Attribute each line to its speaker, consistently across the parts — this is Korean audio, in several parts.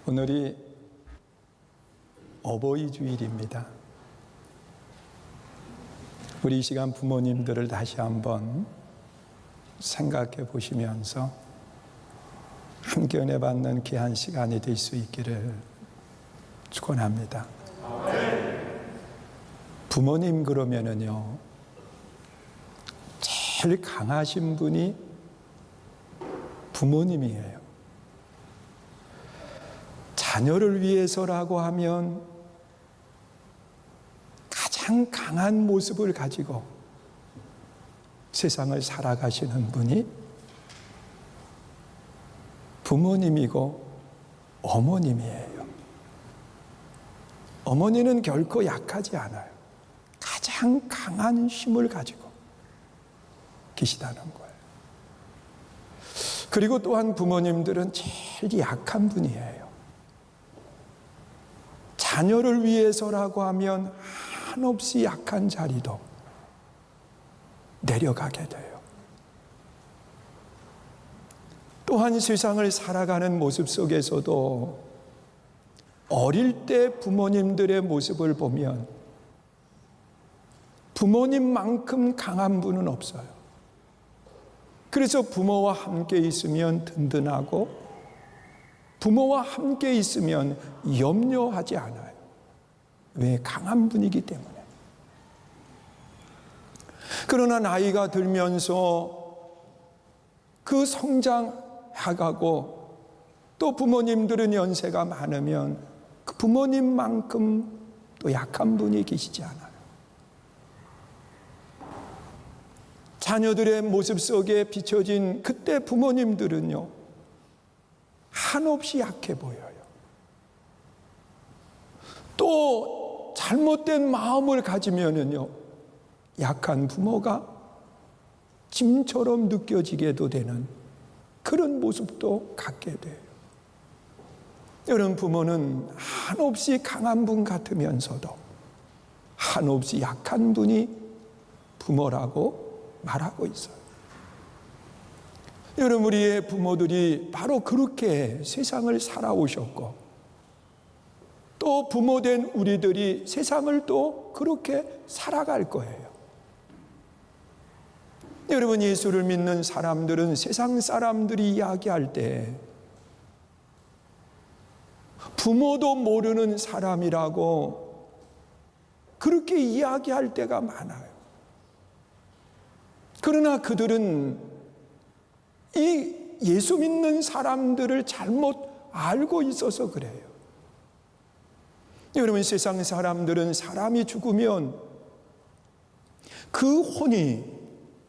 Speaker 1: 오늘이 어버이 주일입니다. 우리 이 시간 부모님들을 다시 한번 생각해 보시면서 함께 은혜 받는 귀한 시간이 될 수 있기를 축원합니다. 부모님 그러면은요, 제일 강하신 분이 부모님이에요. 자녀를 위해서라고 하면 가장 강한 모습을 가지고 세상을 살아가시는 분이 부모님이고 어머님이에요. 어머니는 결코 약하지 않아요. 가장 강한 힘을 가지고 계시다는 거예요. 그리고 또한 부모님들은 제일 약한 분이에요. 자녀를 위해서라고 하면 한없이 약한 자리도 내려가게 돼요. 또한 세상을 살아가는 모습 속에서도 어릴 때 부모님들의 모습을 보면 부모님만큼 강한 분은 없어요. 그래서 부모와 함께 있으면 든든하고 부모와 함께 있으면 염려하지 않아요. 왜? 강한 분이기 때문에. 그러나 나이가 들면서 그 성장해가고 또 부모님들은 연세가 많으면 그 부모님만큼 또 약한 분이 계시지 않아요. 자녀들의 모습 속에 비춰진 그때 부모님들은요, 한없이 약해 보여요. 또 잘못된 마음을 가지면은요, 약한 부모가 짐처럼 느껴지게도 되는 그런 모습도 갖게 돼요. 여러분, 부모는 한없이 강한 분 같으면서도 한없이 약한 분이 부모라고 말하고 있어요. 여러분, 우리의 부모들이 바로 그렇게 세상을 살아오셨고 또 부모된 우리들이 세상을 또 그렇게 살아갈 거예요. 여러분, 예수를 믿는 사람들은 세상 사람들이 이야기할 때 부모도 모르는 사람이라고 그렇게 이야기할 때가 많아요. 그러나 그들은 이 예수 믿는 사람들을 잘못 알고 있어서 그래요. 여러분, 세상 사람들은 사람이 죽으면 그 혼이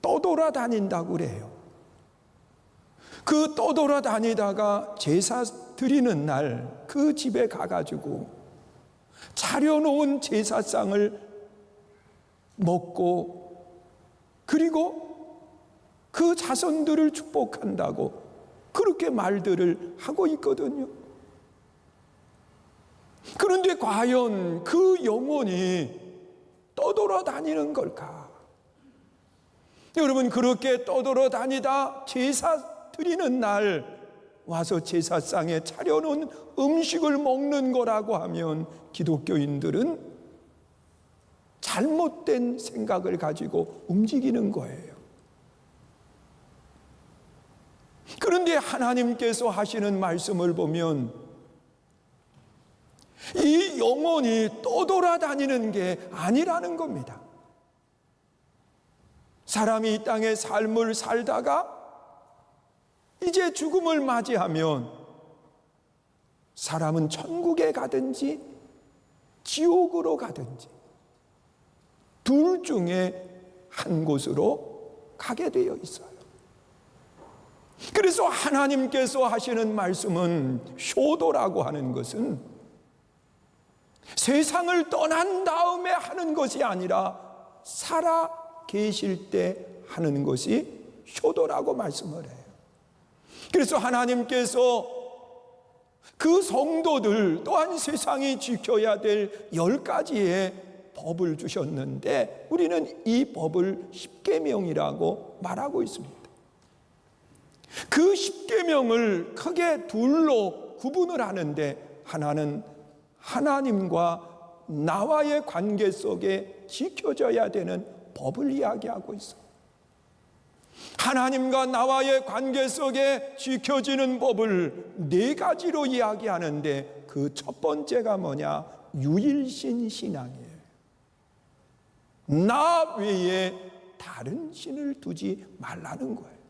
Speaker 1: 떠돌아다닌다고 그래요. 그 떠돌아다니다가 제사 드리는 날 그 집에 가가지고 차려놓은 제사상을 먹고 그리고 그 자손들을 축복한다고 그렇게 말들을 하고 있거든요. 그런데 과연 그 영혼이 떠돌아다니는 걸까? 여러분, 그렇게 떠돌아다니다 제사 드리는 날 와서 제사상에 차려놓은 음식을 먹는 거라고 하면 기독교인들은 잘못된 생각을 가지고 움직이는 거예요. 그런데 하나님께서 하시는 말씀을 보면 이 영혼이 떠돌아다니는 게 아니라는 겁니다. 사람이 이 땅의 삶을 살다가 이제 죽음을 맞이하면 사람은 천국에 가든지 지옥으로 가든지 둘 중에 한 곳으로 가게 되어 있어요. 그래서 하나님께서 하시는 말씀은 효도라고 하는 것은 세상을 떠난 다음에 하는 것이 아니라 살아 계실 때 하는 것이 효도라고 말씀을 해요. 그래서 하나님께서 그 성도들 또한 세상이 지켜야 될 10가지의 법을 주셨는데 우리는 이 법을 십계명이라고 말하고 있습니다. 그 십계명을 크게 둘로 구분을 하는데 하나는 하나님과 나와의 관계 속에 지켜져야 되는 법을 이야기하고 있어. 하나님과 나와의 관계 속에 지켜지는 법을 네 가지로 이야기하는데 그 첫 번째가 뭐냐? 유일신 신앙이에요. 나 외에 다른 신을 두지 말라는 거예요.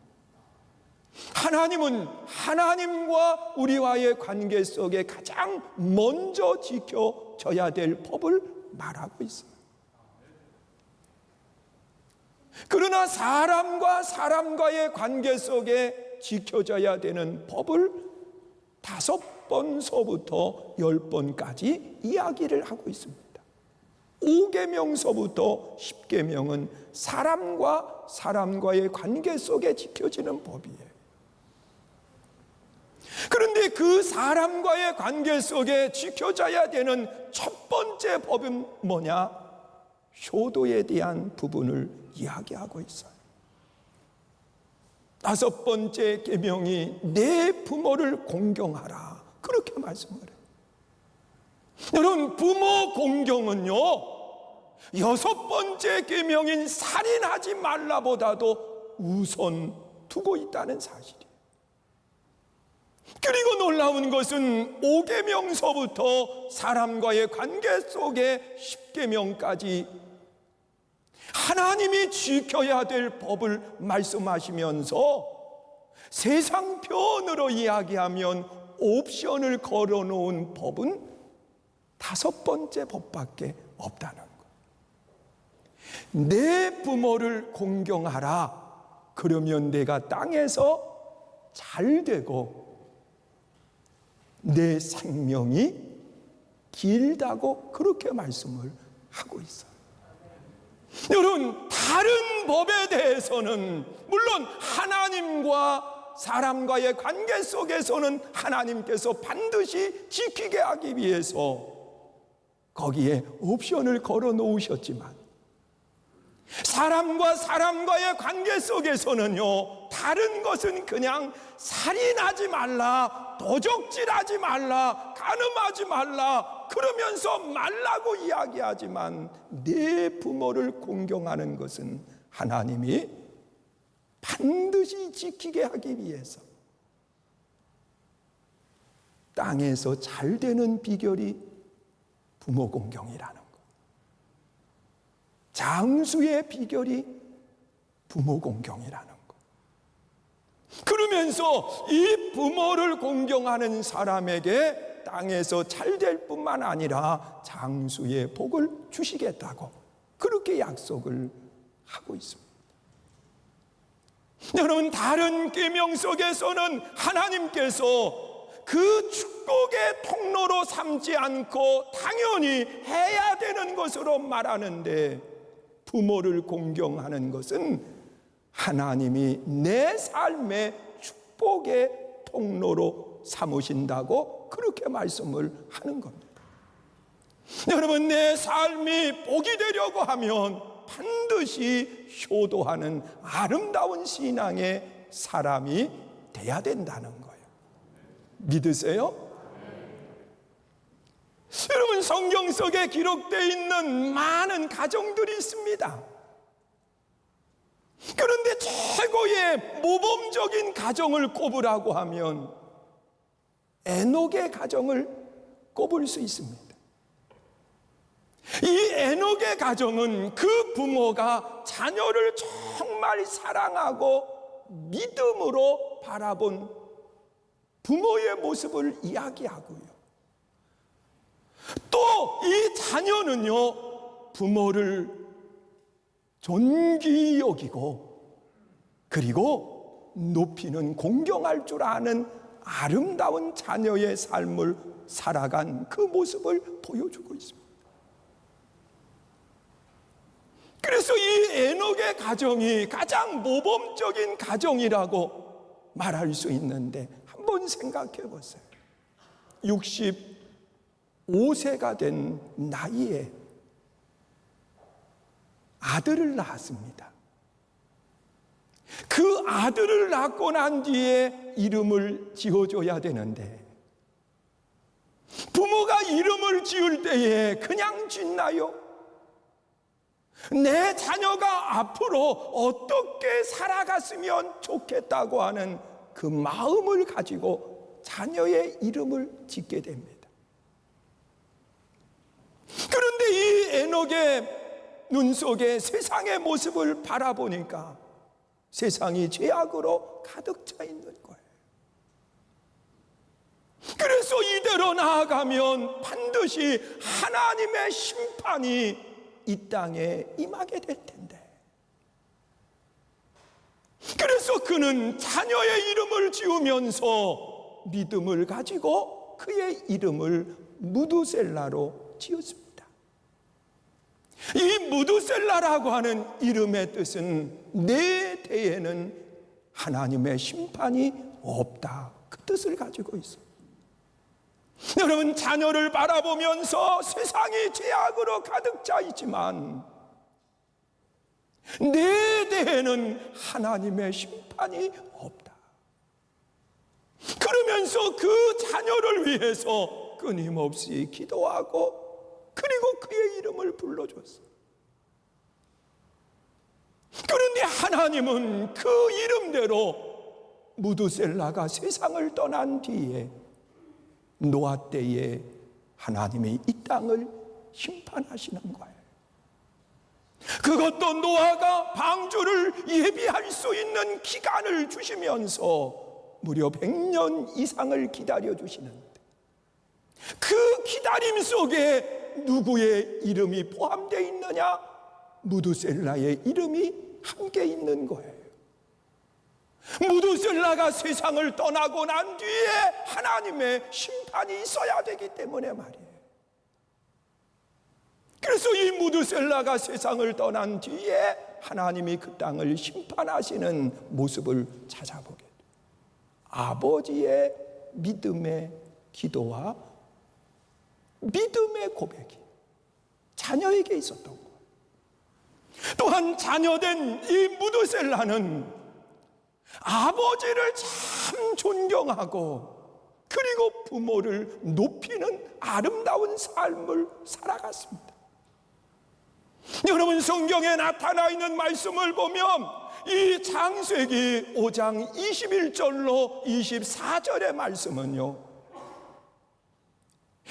Speaker 1: 하나님은 하나님과 우리와의 관계 속에 가장 먼저 지켜져야 될 법을 말하고 있어요. 그러나 사람과 사람과의 관계 속에 지켜져야 되는 법을 5번서부터 10번까지 이야기를 하고 있습니다. 5계명서부터 10계명은 사람과 사람과의 관계 속에 지켜지는 법이에요. 그런데 그 사람과의 관계 속에 지켜져야 되는 첫 번째 법은 뭐냐? 효도에 대한 부분을 이야기하고 있어요. 5번째 계명이 내 부모를 공경하라, 그렇게 말씀을 해요. 여러분, 부모 공경은요 6번째 계명인 살인하지 말라보다도 우선 두고 있다는 사실이에요. 그리고 놀라운 것은 5계명서부터 사람과의 관계 속에 10계명까지 하나님이 지켜야 될 법을 말씀하시면서 세상 편으로 이야기하면 옵션을 걸어놓은 법은 5번째 법밖에 없다는 거예요. 내 부모를 공경하라. 그러면 내가 땅에서 잘 되고 내 생명이 길다고 그렇게 말씀을 하고 있어요. 여러분, 다른 법에 대해서는 물론 하나님과 사람과의 관계 속에서는 하나님께서 반드시 지키게 하기 위해서 거기에 옵션을 걸어 놓으셨지만 사람과 사람과의 관계 속에서는요, 다른 것은 그냥 살인하지 말라, 도적질하지 말라, 간음하지 말라 그러면서 말라고 이야기하지만 내 부모를 공경하는 것은 하나님이 반드시 지키게 하기 위해서 땅에서 잘 되는 비결이 부모 공경이라는 것, 장수의 비결이 부모 공경이라는 것. 그러면서 이 부모를 공경하는 사람에게 땅에서 잘 될 뿐만 아니라 장수의 복을 주시겠다고 그렇게 약속을 하고 있습니다. 여러분, 다른 계명 속에서는 하나님께서 그 축복의 통로로 삼지 않고 당연히 해야 되는 것으로 말하는데, 부모를 공경하는 것은 하나님이 내 삶의 축복의 통로로 삼으신다고 그렇게 말씀을 하는 겁니다. 여러분, 내 삶이 복이 되려고 하면 반드시 효도하는 아름다운 신앙의 사람이 돼야 된다는 거예요. 믿으세요? 여러분, 성경 속에 기록되어 있는 많은 가정들이 있습니다. 그런데 최고의 모범적인 가정을 꼽으라고 하면 에녹의 가정을 꼽을 수 있습니다. 이 에녹의 가정은 그 부모가 자녀를 정말 사랑하고 믿음으로 바라본 부모의 모습을 이야기하고요, 또 이 자녀는요 부모를 존귀히 여기고 그리고 높이는 공경할 줄 아는 아름다운 자녀의 삶을 살아간 그 모습을 보여주고 있습니다. 그래서 이 에녹의 가정이 가장 모범적인 가정이라고 말할 수 있는데, 한번 생각해 보세요. 65세가 된 나이에 아들을 낳았습니다. 그 아들을 낳고 난 뒤에 이름을 지어줘야 되는데, 부모가 이름을 지을 때에 그냥 짓나요? 내 자녀가 앞으로 어떻게 살아갔으면 좋겠다고 하는 그 마음을 가지고 자녀의 이름을 짓게 됩니다. 그런데 이 에녹의 눈 속에 세상의 모습을 바라보니까 세상이 죄악으로 가득 차 있는 거예요. 그래서 이대로 나아가면 반드시 하나님의 심판이 이 땅에 임하게 될 텐데, 그래서 그는 자녀의 이름을 지으면서 믿음을 가지고 그의 이름을 무두셀라로 지었습니다. 이 무두셀라라고 하는 이름의 뜻은 내 대에는 하나님의 심판이 없다, 그 뜻을 가지고 있어요. 여러분, 자녀를 바라보면서 세상이 죄악으로 가득 차 있지만 내 대에는 하나님의 심판이 없다. 그러면서 그 자녀를 위해서 끊임없이 기도하고 그리고 그의 이름을 불러줬어요. 그런데 하나님은 그 이름대로 무두셀라가 세상을 떠난 뒤에 노아 때에 하나님이 이 땅을 심판하시는 거예요. 그것도 노아가 방주를 예비할 수 있는 기간을 주시면서 무려 100년 이상을 기다려 주시는데, 그 기다림 속에 누구의 이름이 포함되어 있느냐? 무두셀라의 이름이 함께 있는 거예요. 무두셀라가 세상을 떠나고 난 뒤에 하나님의 심판이 있어야 되기 때문에 말이에요. 그래서 이 무두셀라가 세상을 떠난 뒤에 하나님이 그 땅을 심판하시는 모습을 찾아보게 돼요. 아버지의 믿음의 기도와 믿음의 고백이 자녀에게 있었던 거예요. 또한 자녀된 이 무두셀라는 아버지를 참 존경하고 그리고 부모를 높이는 아름다운 삶을 살아갔습니다. 여러분, 성경에 나타나 있는 말씀을 보면 이 창세기 5장 21절로 24절의 말씀은요,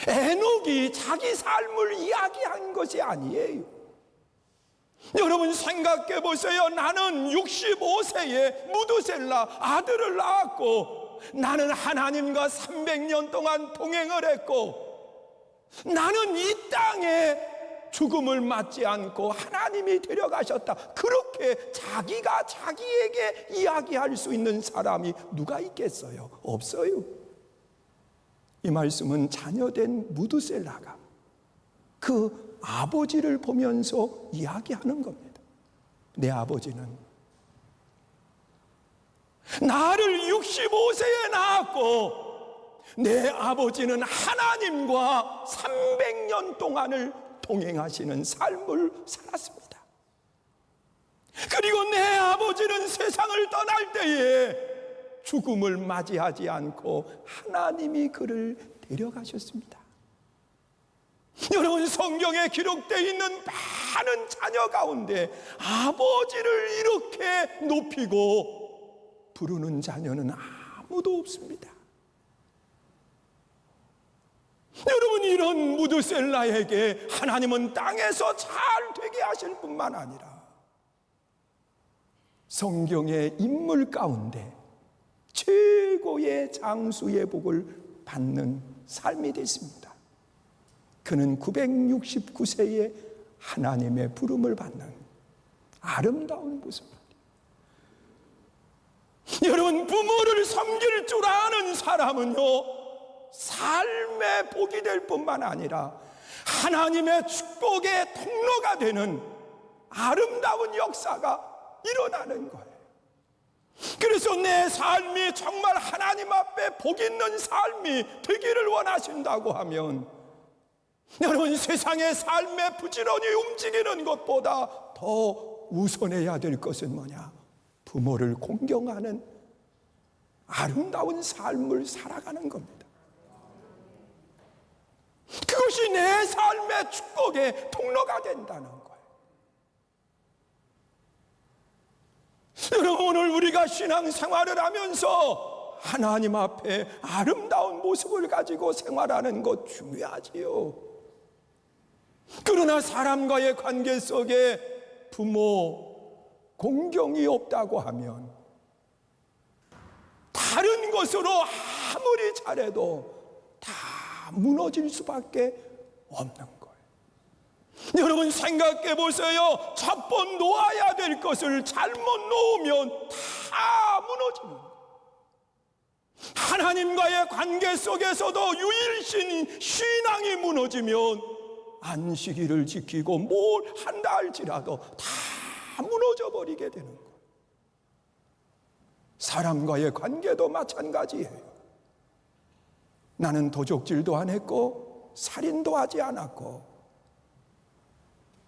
Speaker 1: 에녹이 자기 삶을 이야기한 것이 아니에요. 여러분, 생각해 보세요. 나는 65세에 무두셀라 아들을 낳았고, 나는 하나님과 300년 동안 동행을 했고, 나는 이 땅에 죽음을 맞지 않고 하나님이 데려가셨다, 그렇게 자기가 자기에게 이야기할 수 있는 사람이 누가 있겠어요? 없어요. 이 말씀은 자녀된 무두셀라가 그 아버지를 보면서 이야기하는 겁니다. 내 아버지는 나를 65세에 낳았고, 내 아버지는 하나님과 300년 동안을 동행하시는 삶을 살았습니다. 그리고 내 아버지는 세상을 떠날 때에 죽음을 맞이하지 않고 하나님이 그를 데려가셨습니다. 여러분, 성경에 기록되어 있는 많은 자녀 가운데 아버지를 이렇게 높이고 부르는 자녀는 아무도 없습니다. 여러분, 이런 무두셀라에게 하나님은 땅에서 잘 되게 하실 뿐만 아니라 성경의 인물 가운데 최고의 장수의 복을 받는 삶이 됐습니다. 그는 969세에 하나님의 부름을 받는 아름다운 모습입니다. 여러분, 부모를 섬길 줄 아는 사람은요, 삶의 복이 될 뿐만 아니라 하나님의 축복의 통로가 되는 아름다운 역사가 일어나는 거예요. 그래서 내 삶이 정말 하나님 앞에 복 있는 삶이 되기를 원하신다고 하면, 여러분, 세상의 삶에 부지런히 움직이는 것보다 더 우선해야 될 것은 뭐냐? 부모를 공경하는 아름다운 삶을 살아가는 겁니다. 그것이 내 삶의 축복의 통로가 된다는 거예요. 여러분, 오늘 우리가 신앙생활을 하면서 하나님 앞에 아름다운 모습을 가지고 생활하는 것 중요하지요. 그러나 사람과의 관계 속에 부모 공경이 없다고 하면 다른 것으로 아무리 잘해도 다 무너질 수밖에 없는 거예요. 여러분, 생각해 보세요. 첫 번 놓아야 될 것을 잘못 놓으면 다 무너지는 거예요. 하나님과의 관계 속에서도 유일신 신앙이 무너지면 안식일을 지키고 뭘 한다 할지라도 다 무너져 버리게 되는 거예요. 사람과의 관계도 마찬가지예요. 나는 도적질도 안 했고 살인도 하지 않았고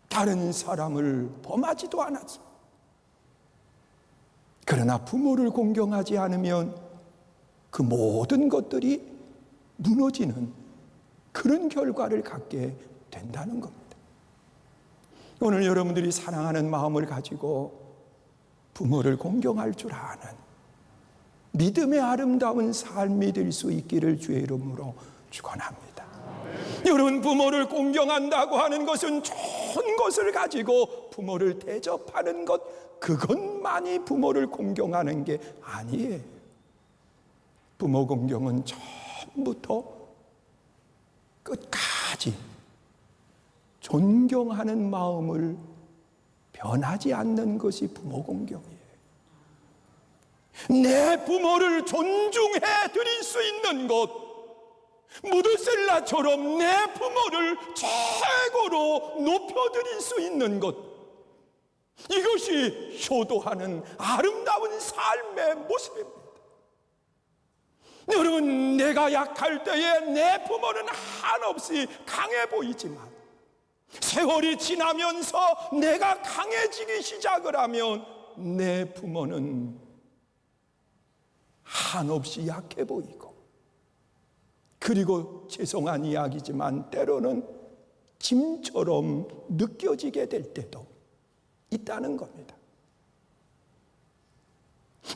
Speaker 1: 다른 사람을 범하지도 않았어. 그러나 부모를 공경하지 않으면 그 모든 것들이 무너지는 그런 결과를 갖게 된다는 겁니다. 오늘 여러분들이 사랑하는 마음을 가지고 부모를 공경할 줄 아는 믿음의 아름다운 삶이 될 수 있기를 주의 이름으로 축원합니다. 여러분, 부모를 공경한다고 하는 것은 좋은 것을 가지고 부모를 대접하는 것, 그것만이 부모를 공경하는 게 아니에요. 부모 공경은 처음부터 끝까지 존경하는 마음을 변하지 않는 것이 부모 공경이에요. 내 부모를 존중해 드릴 수 있는 것, 무드셀라처럼 내 부모를 최고로 높여드릴 수 있는 것, 이것이 효도하는 아름다운 삶의 모습입니다. 여러분, 내가 약할 때에 내 부모는 한없이 강해 보이지만 세월이 지나면서 내가 강해지기 시작을 하면 내 부모는 한없이 약해 보이고, 그리고 죄송한 이야기지만 때로는 짐처럼 느껴지게 될 때도 있다는 겁니다.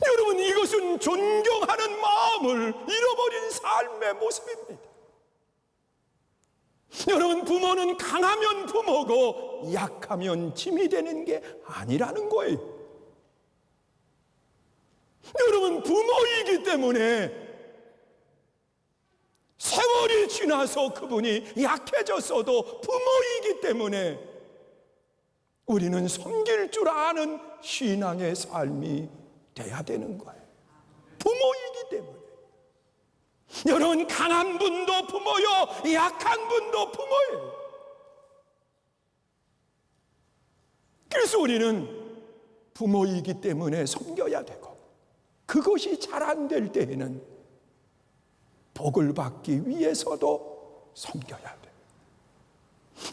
Speaker 1: 여러분, 이것은 존경하는 마음을 잃어버린 삶의 모습입니다. 여러분, 부모는 강하면 부모고 약하면 짐이 되는 게 아니라는 거예요. 여러분, 부모이기 때문에 세월이 지나서 그분이 약해졌어도 부모이기 때문에 우리는 섬길 줄 아는 신앙의 삶이 돼야 되는 거예요. 부모이기 때문에. 여러분, 강한 분도 부모요, 약한 분도 부모예요. 그래서 우리는 부모이기 때문에 섬겨야 되고, 그것이 잘 안 될 때에는 복을 받기 위해서도 섬겨야 돼요.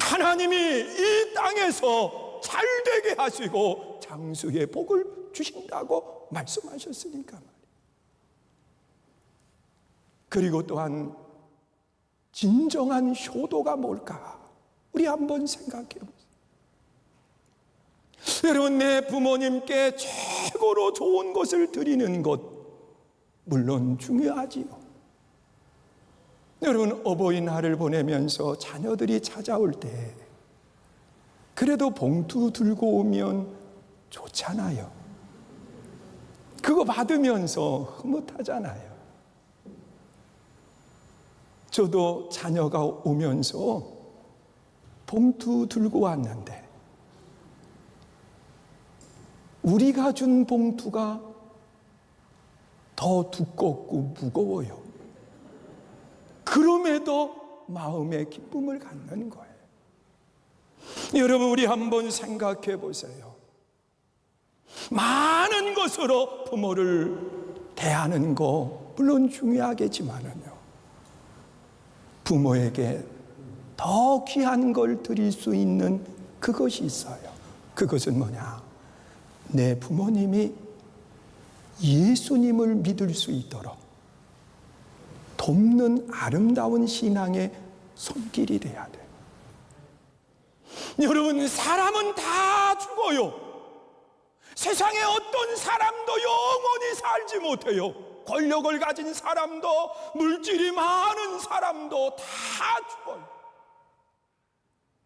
Speaker 1: 하나님이 이 땅에서 잘 되게 하시고 장수의 복을 주신다고 말씀하셨으니까 말이에요. 그리고 또한 진정한 효도가 뭘까? 우리 한번 생각해 보세요. 여러분, 내 부모님께 최고로 좋은 것을 드리는 것 물론 중요하지요. 여러분, 어버이날을 보내면서 자녀들이 찾아올 때 그래도 봉투 들고 오면 좋잖아요. 그거 받으면서 흐뭇하잖아요. 저도 자녀가 오면서 봉투 들고 왔는데 우리가 준 봉투가 더 두껍고 무거워요. 그럼에도 마음의 기쁨을 갖는 거예요. 여러분, 우리 한번 생각해 보세요. 많은 것으로 부모를 대하는 거 물론 중요하겠지만은요, 부모에게 더 귀한 걸 드릴 수 있는 그것이 있어요. 그것은 뭐냐? 내 부모님이 예수님을 믿을 수 있도록 돕는 아름다운 신앙의 손길이 돼야 돼요. 여러분, 사람은 다 죽어요. 세상에 어떤 사람도 영원히 살지 못해요. 권력을 가진 사람도, 물질이 많은 사람도 다 죽어요.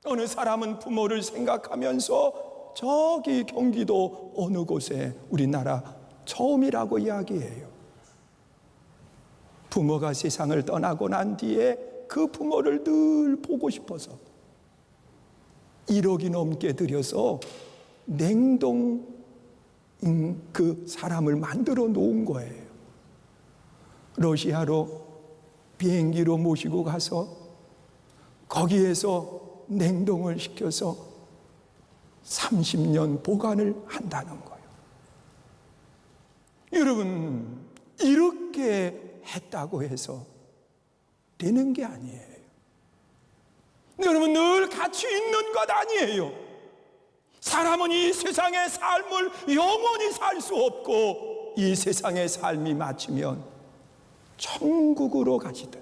Speaker 1: 어느 사람은 부모를 생각하면서 저기 경기도 어느 곳에 우리나라 처음이라고 이야기해요. 부모가 세상을 떠나고 난 뒤에 그 부모를 늘 보고 싶어서 1억이 넘게 들여서 냉동 그 사람을 만들어 놓은 거예요. 러시아로 비행기로 모시고 가서 거기에서 냉동을 시켜서 30년 보관을 한다는 거예요. 여러분, 이렇게 했다고 해서 되는 게 아니에요. 여러분, 늘 같이 있는 것 아니에요. 사람은 이 세상의 삶을 영원히 살 수 없고, 이 세상의 삶이 마치면 천국으로 가시든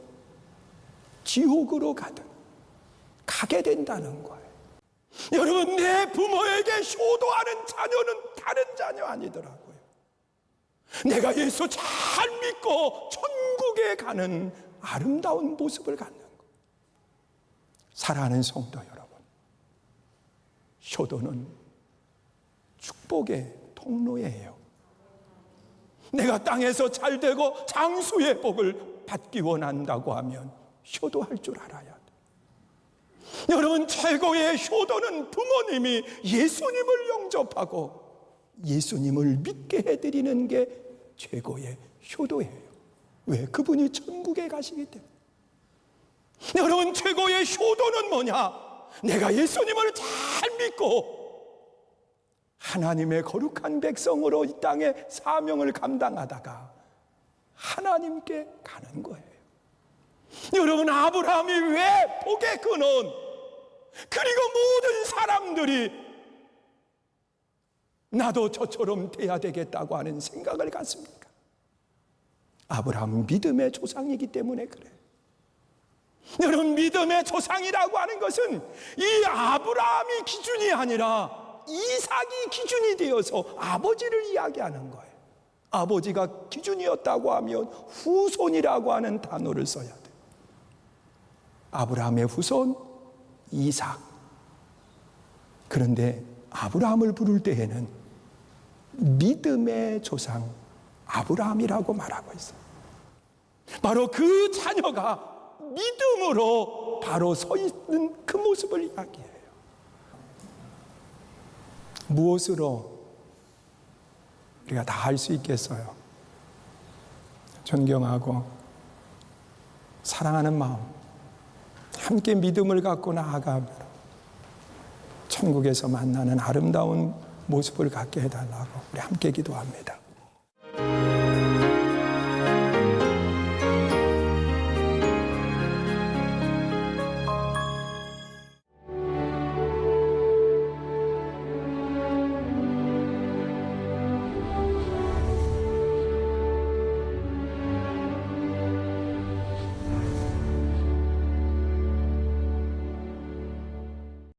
Speaker 1: 지옥으로 가든 가게 된다는 거예요. 여러분, 내 부모에게 효도하는 자녀는 다른 자녀 아니더라고요. 내가 예수 잘 믿고 천국에 가는 아름다운 모습을 갖는 것. 사랑하는 성도 여러분, 효도는 축복의 통로예요. 내가 땅에서 잘 되고 장수의 복을 받기 원한다고 하면 효도할 줄 알아야 돼. 여러분, 최고의 효도는 부모님이 예수님을 영접하고 예수님을 믿게 해드리는 게 최고의 효도예요. 왜? 그분이 천국에 가시기 때문에. 여러분, 최고의 효도는 뭐냐? 내가 예수님을 잘 믿고 하나님의 거룩한 백성으로 이 땅에 사명을 감당하다가 하나님께 가는 거예요. 여러분, 아브라함이 왜 복의 근원, 그리고 모든 사람들이 나도 저처럼 돼야 되겠다고 하는 생각을 갖습니까? 아브라함은 믿음의 조상이기 때문에 그래요. 여러분, 믿음의 조상이라고 하는 것은 이 아브라함이 기준이 아니라 이삭이 기준이 되어서 아버지를 이야기하는 거예요. 아버지가 기준이었다고 하면 후손이라고 하는 단어를 써야 돼요. 아브라함의 후손 이삭. 그런데 아브라함을 부를 때에는 믿음의 조상 아브라함이라고 말하고 있어요. 바로 그 자녀가 믿음으로 바로 서 있는 그 모습을 이야기해요. 무엇으로 우리가 다 할 수 있겠어요? 존경하고 사랑하는 마음, 함께 믿음을 갖고 나아가며 천국에서 만나는 아름다운 모습을 갖게 해달라고 우리 함께 기도합니다.